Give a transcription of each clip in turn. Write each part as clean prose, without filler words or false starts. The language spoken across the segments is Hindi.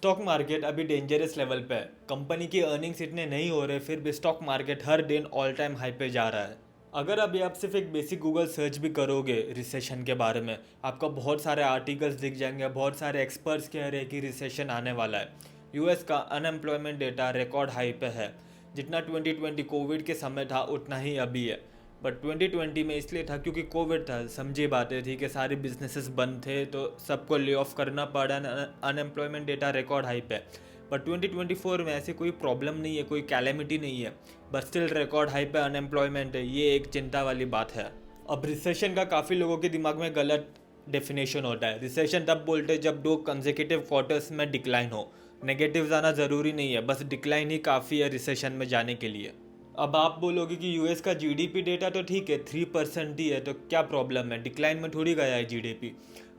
स्टॉक मार्केट अभी डेंजरस लेवल पे है। कंपनी की अर्निंग्स इतने नहीं हो रहे, फिर भी स्टॉक मार्केट हर दिन ऑल टाइम हाई पे जा रहा है। अगर अभी आप सिर्फ एक बेसिक गूगल सर्च भी करोगे रिसेशन के बारे में, आपको बहुत सारे आर्टिकल्स दिख जाएंगे। बहुत सारे एक्सपर्ट्स कह रहे हैं कि रिसेशन आने वाला है। यूएस का अनएम्प्लॉयमेंट डेटा रिकॉर्ड हाई पे है। जितना 2020 कोविड के समय था उतना ही अभी है। बट 2020 में इसलिए था क्योंकि कोविड था, समझी बातें थी कि सारे बिजनेसेस बंद थे तो सबको ले ऑफ करना पड़ा। अनएम्प्लॉयमेंट डेटा रिकॉर्ड हाई पे। बट 2024 में ऐसी कोई प्रॉब्लम नहीं है, कोई कैलेमिटी नहीं है, बट स्टिल रिकॉर्ड हाई पे अनएम्प्लॉयमेंट है। ये एक चिंता वाली बात है। अब रिसेशन का काफ़ी लोगों के दिमाग में गलत डेफिनेशन होता है। रिसेशन तब बोलते हैं जब 2 कंसेक्यूटिव क्वार्टर्स में डिक्लाइन हो। नेगेटिव आना ज़रूरी नहीं है, बस डिक्लाइन ही काफ़ी है रिसेशन में जाने के लिए। अब आप बोलोगे कि यूएस का जीडीपी डेटा तो ठीक है, 3% ही है, तो क्या प्रॉब्लम है, डिक्लाइन में थोड़ी गया है GDP.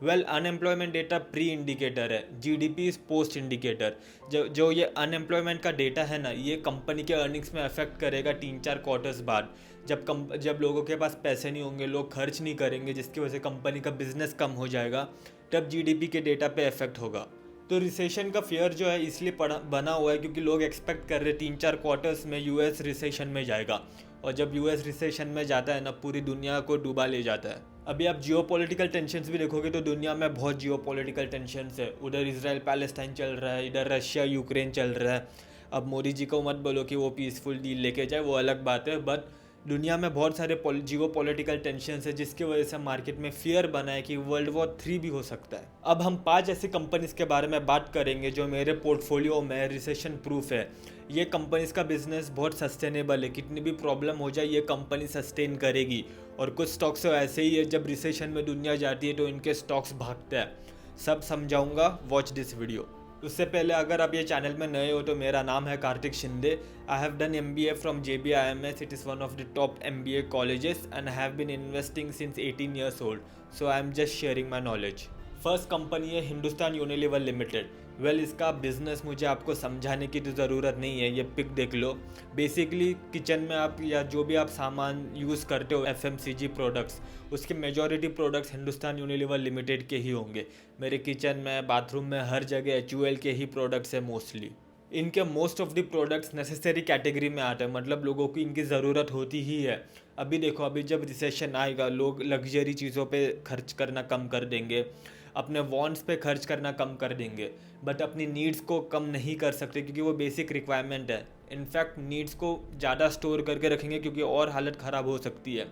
Well, unemployment data pre indicator है, जीडीपी इज पोस्ट इंडिकेटर। जो ये अनएम्प्लॉयमेंट का डेटा है ना, ये कंपनी के अर्निंग्स में अफेक्ट करेगा 3-4 क्वार्टर्स बाद। जब लोगों के पास पैसे नहीं होंगे, लोग खर्च नहीं करेंगे, जिसकी वजह से कंपनी का बिजनेस कम हो जाएगा, तब जीडीपी के डेटा पे इफेक्ट होगा। तो रिसेशन का फियर जो है इसलिए बना हुआ है क्योंकि लोग एक्सपेक्ट कर रहे 3-4 क्वार्टर्स में यूएस रिसेशन में जाएगा। और जब यूएस रिसेशन में जाता है ना, पूरी दुनिया को डूबा ले जाता है। अभी आप जियोपॉलिटिकल टेंशन्स भी देखोगे तो दुनिया में बहुत जियोपॉलिटिकल टेंशन्स है। उधर इजराइल पैलेस्टाइन चल रहा है, इधर रशिया यूक्रेन चल रहा है। अब मोदी जी को मत बोलो कि वो पीसफुल डील लेके जाए, वो अलग बात है। बट दुनिया में बहुत सारे जियोपॉलिटिकल टेंशन्स है, जिसकी वजह से मार्केट में फियर बना है कि वर्ल्ड वॉर 3 भी हो सकता है। अब हम 5 ऐसी कंपनीज के बारे में बात करेंगे जो मेरे पोर्टफोलियो में रिसेशन प्रूफ है। ये कंपनीज का बिजनेस बहुत सस्टेनेबल है, कितनी भी प्रॉब्लम हो जाए ये कंपनी सस्टेन करेगी। और कुछ स्टॉक्स ऐसे ही है, जब रिसेशन में दुनिया जाती है तो इनके स्टॉक्स भागते हैं। सब समझाऊंगा, वॉच दिस वीडियो। उससे पहले अगर आप ये चैनल में नए हो तो मेरा नाम है Kartik Shinde. I have done MBA from JBIMS. It is one of the top MBA colleges and I have been investing since 18 years old. So I am just sharing my knowledge. First company है हिंदुस्तान यूनिलीवर लिमिटेड। वेल, इसका बिजनेस मुझे आपको समझाने की तो ज़रूरत नहीं है, ये पिक देख लो। बेसिकली किचन में आप या जो भी आप सामान यूज़ करते हो FMCG प्रोडक्ट्स, उसके majority products Hindustan Unilever limited के ही होंगे। मेरे किचन में, बाथरूम में, हर जगह HUL के ही प्रोडक्ट्स है मोस्टली। इनके most of the products necessary category में आते हैं, मतलब लोगों की इनकी ज़रूरत होती ही है। अभी देखो, अभी जब रिसेशन आएगा लोग लग्जरी चीज़ों पे खर्च करना कम कर देंगे, अपने वॉन्ट्स पे खर्च करना कम कर देंगे, बट अपनी नीड्स को कम नहीं कर सकते क्योंकि वो बेसिक रिक्वायरमेंट है। इनफैक्ट नीड्स को ज़्यादा स्टोर करके रखेंगे क्योंकि और हालत ख़राब हो सकती है।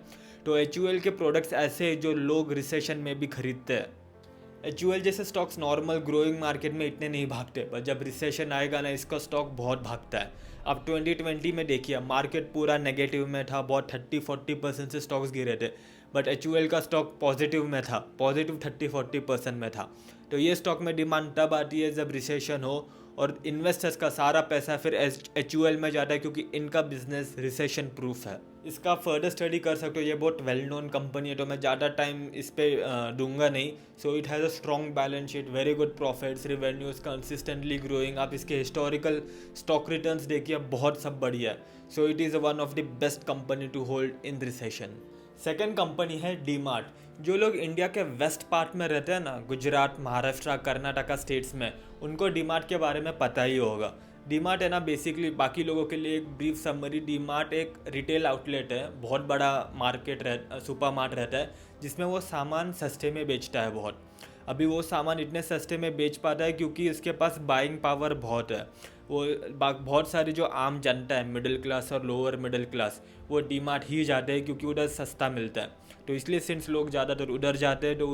तो HUL के प्रोडक्ट्स ऐसे हैं जो लोग रिसेशन में भी खरीदते हैं। HUL जैसे स्टॉक्स नॉर्मल ग्रोइंग मार्केट में इतने नहीं भागते, पर जब रिसेशन आएगा ना, इसका स्टॉक बहुत भागता है। अब 2020 में देखिए, मार्केट पूरा नेगेटिव में था, बहुत 30-40% से स्टॉक्स गिरे थे, बट HUL का स्टॉक पॉजिटिव में था, पॉजिटिव 30-40% में था। तो ये स्टॉक में डिमांड तब आती है जब रिसेशन हो, और इन्वेस्टर्स का सारा पैसा फिर HUL में जाता है क्योंकि इनका बिजनेस रिसेशन प्रूफ है। इसका फर्दर स्टडी कर सकते हो, ये बहुत वेल नोन कंपनी है, तो मैं ज़्यादा टाइम इस पर दूंगा नहीं। So it has a strong balance sheet, very good profits, revenues consistently growing. आप इसके हिस्टोरिकल स्टॉक रिटर्न्स देखिए, बहुत सब बढ़िया है। So it is one of the best company to hold in recession. Second company है डीमार्ट। जो लोग इंडिया के वेस्ट पार्ट में रहते हैं ना, गुजरात, महाराष्ट्र, कर्नाटका स्टेट्स में, उनको डीमार्ट के बारे में पता ही होगा। डीमार्ट है ना, बेसिकली बाकी लोगों के लिए एक ब्रीफ समरी, डीमार्ट एक रिटेल आउटलेट है, बहुत बड़ा मार्केट सुपर मार्ट रहता है, जिसमें वो सामान सस्ते में बेचता है बहुत। अभी वो सामान इतने सस्ते में बेच पाता है क्योंकि उसके पास बाइंग पावर बहुत है। वो बहुत सारी जो आम जनता है, मिडिल क्लास और लोअर मिडिल क्लास, वो डीमार्ट ही जाते हैं क्योंकि उधर सस्ता मिलता है। तो इसलिए सिंस लोग ज़्यादातर उधर जाते हैं, तो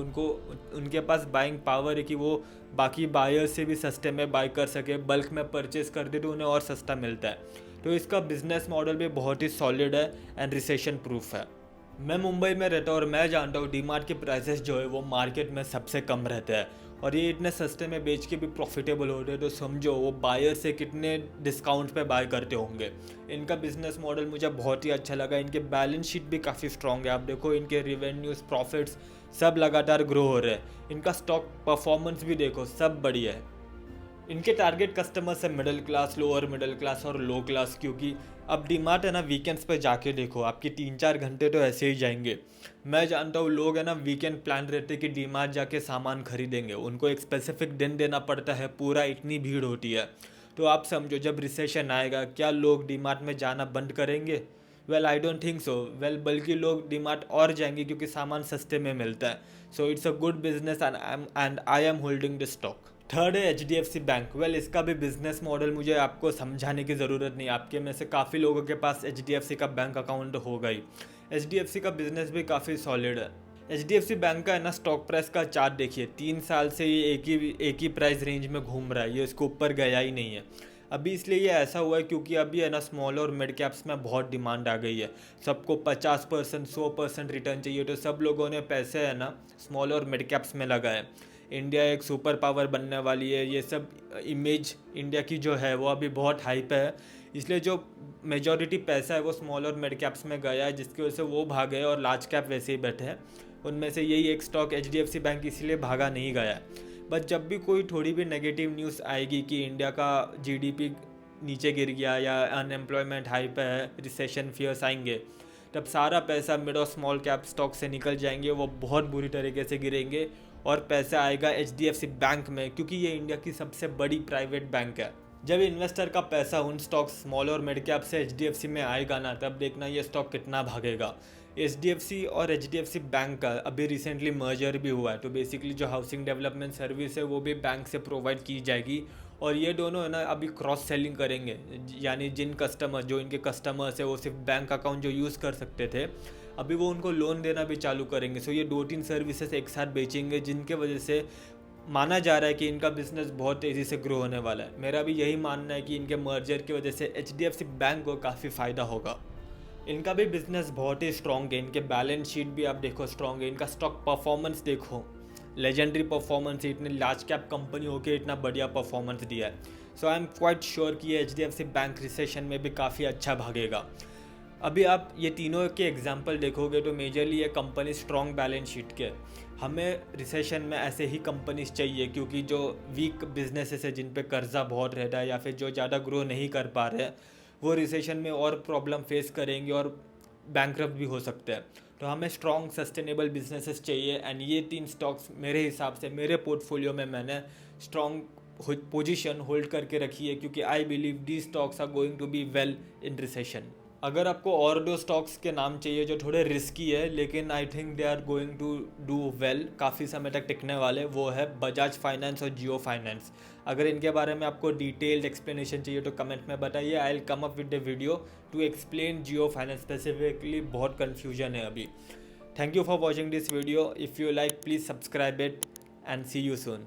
उनके पास बाइंग पावर है कि वो बाकी बायर्स से भी सस्ते में बाय कर सके, बल्क में परचेस करते तो उन्हें और सस्ता मिलता है। तो इसका बिजनेस मॉडल भी बहुत ही सॉलिड है एंड रिसेशन प्रूफ है। मैं मुंबई में रहता हूँ और मैं जानता हूँ डीमार्ट के प्राइसेस जो है वो मार्केट में सबसे कम रहते हैं, और ये इतने सस्ते में बेच के भी प्रॉफिटेबल होते हैं। तो समझो वो बायर से कितने डिस्काउंट पे बाय करते होंगे। इनका बिजनेस मॉडल मुझे बहुत ही अच्छा लगा। इनके बैलेंस शीट भी काफ़ी स्ट्रॉन्ग है। आप देखो, इनके रिवेन्यूज़, प्रॉफिट्स सब लगातार ग्रो हो रहे हैं। इनका स्टॉक परफॉर्मेंस भी देखो, सब बढ़िया है। इनके टारगेट कस्टमर्स है middle class, lower middle class और लो क्लास, क्योंकि अब डीमार्ट है ना, वीकेंड्स पे जाके देखो आपके 3-4 घंटे तो ऐसे ही जाएंगे। मैं जानता हूँ लोग है ना वीकेंड प्लान रहते कि डीमार्ट जाके सामान खरीदेंगे, उनको एक स्पेसिफिक दिन देना पड़ता है, पूरा इतनी भीड़ होती है। तो आप समझो जब रिसेशन आएगा क्या लोग डीमार्ट में जाना बंद करेंगे? Well I don't think so. Well बल्कि लोग डीमार्ट और जाएंगे क्योंकि सामान सस्ते में मिलता है। So it's a good business and I am holding the stock. Third है HDFC बैंक। वेल इसका भी बिजनेस मॉडल मुझे आपको समझाने की ज़रूरत नहीं, आपके में से काफ़ी लोगों के पास HDFC का बैंक अकाउंट होगा ही। HDFC का बिजनेस भी काफ़ी सॉलिड है। HDFC बैंक का है ना स्टॉक प्राइस का चार्ट देखिए, 3 साल से ये एक ही प्राइस रेंज में घूम रहा है, ये इसके ऊपर गया ही नहीं है। अभी इसलिए ये ऐसा हुआ है क्योंकि अभी है ना स्मॉल और मिड कैप्स में बहुत डिमांड आ गई है। सबको 50% 100% रिटर्न चाहिए, तो सब लोगों ने पैसे है ना स्मॉल और मिड कैप्स में लगाए। इंडिया एक सुपर पावर बनने वाली है, ये सब इमेज इंडिया की जो है वो अभी बहुत हाइप है, इसलिए जो मेजॉरिटी पैसा है वो स्मॉल और मिड कैप्स में गया है, जिसकी वजह से वो भागे और लार्ज कैप वैसे ही बैठे हैं। उनमें से यही एक स्टॉक HDFC बैंक इसलिए भागा नहीं गया है। बट जब भी कोई थोड़ी भी नेगेटिव न्यूज़ आएगी कि इंडिया का GDP नीचे गिर गया या अनएम्प्लॉयमेंट हाई पे है, रिसेशन फियर्स आएंगे, तब सारा पैसा मिड और स्मॉल कैप स्टॉक से निकल जाएंगे, वो बहुत बुरी तरीके से गिरेंगे और पैसा आएगा HDFC बैंक में, क्योंकि ये इंडिया की सबसे बड़ी प्राइवेट बैंक है। जब इन्वेस्टर का पैसा उन स्टॉक स्मॉल और मिड कैप से HDFC में आएगा ना, तब देखना ये स्टॉक कितना भागेगा। HDFC और HDFC बैंक का अभी रिसेंटली मर्जर भी हुआ है, तो बेसिकली जो हाउसिंग डेवलपमेंट सर्विस है वो भी बैंक से प्रोवाइड की जाएगी, और ये दोनों है ना अभी क्रॉस सेलिंग करेंगे, यानी जिन कस्टमर जो इनके कस्टमर्स है वो सिर्फ बैंक अकाउंट जो यूज़ कर सकते थे, अभी वो उनको लोन देना भी चालू करेंगे। सो ये 2-3 सर्विसेज एक साथ बेचेंगे, जिनके वजह से माना जा रहा है कि इनका बिजनेस बहुत तेज़ी से ग्रो होने वाला है। मेरा भी यही मानना है कि इनके मर्जर की वजह से HDFC बैंक को काफ़ी फ़ायदा होगा। इनका भी बिजनेस बहुत ही स्ट्रॉन्ग है, इनके बैलेंस शीट भी आप देखो स्ट्रॉन्ग है, इनका स्टॉक परफॉर्मेंस देखो, लेजेंडरी परफॉर्मेंस है, इतनी लार्ज कैप कंपनी होकर इतना बढ़िया परफॉर्मेंस दिया है। सो आई एम क्वाइट श्योर कि ये HDFC बैंक रिसेशन में भी काफ़ी अच्छा भागेगा। अभी आप ये तीनों के एग्जांपल देखोगे तो मेजरली ये कंपनी स्ट्रॉन्ग बैलेंस शीट के। हमें रिसेशन में ऐसे ही कंपनीज चाहिए, क्योंकि जो वीक बिजनेसेस है, जिन पे कर्जा बहुत रहता है या फिर जो ज़्यादा ग्रो नहीं कर पा रहे हैं, वो रिसेशन में और प्रॉब्लम फेस करेंगे और बैंकरप्ट भी हो सकते हैं। तो हमें स्ट्रॉन्ग सस्टेनेबल बिजनेसेस चाहिए, एंड ये 3 स्टॉक्स मेरे हिसाब से मेरे पोर्टफोलियो में मैंने स्ट्रॉन्ग पोजीशन होल्ड करके रखी है, क्योंकि I believe the stocks are going to be well in recession. अगर आपको और 2 स्टॉक्स के नाम चाहिए जो थोड़े रिस्की है, लेकिन I think they are going to do well, काफ़ी समय तक टिकने वाले, वो है बजाज फाइनेंस और जियो फाइनेंस। अगर इनके बारे में आपको डिटेल्ड एक्सप्लेनेशन चाहिए तो कमेंट में बताइए, I will come up with the video to explain Jio finance specifically, बहुत कन्फ्यूजन है अभी। Thank you for watching this video. If you like please subscribe it and see you soon.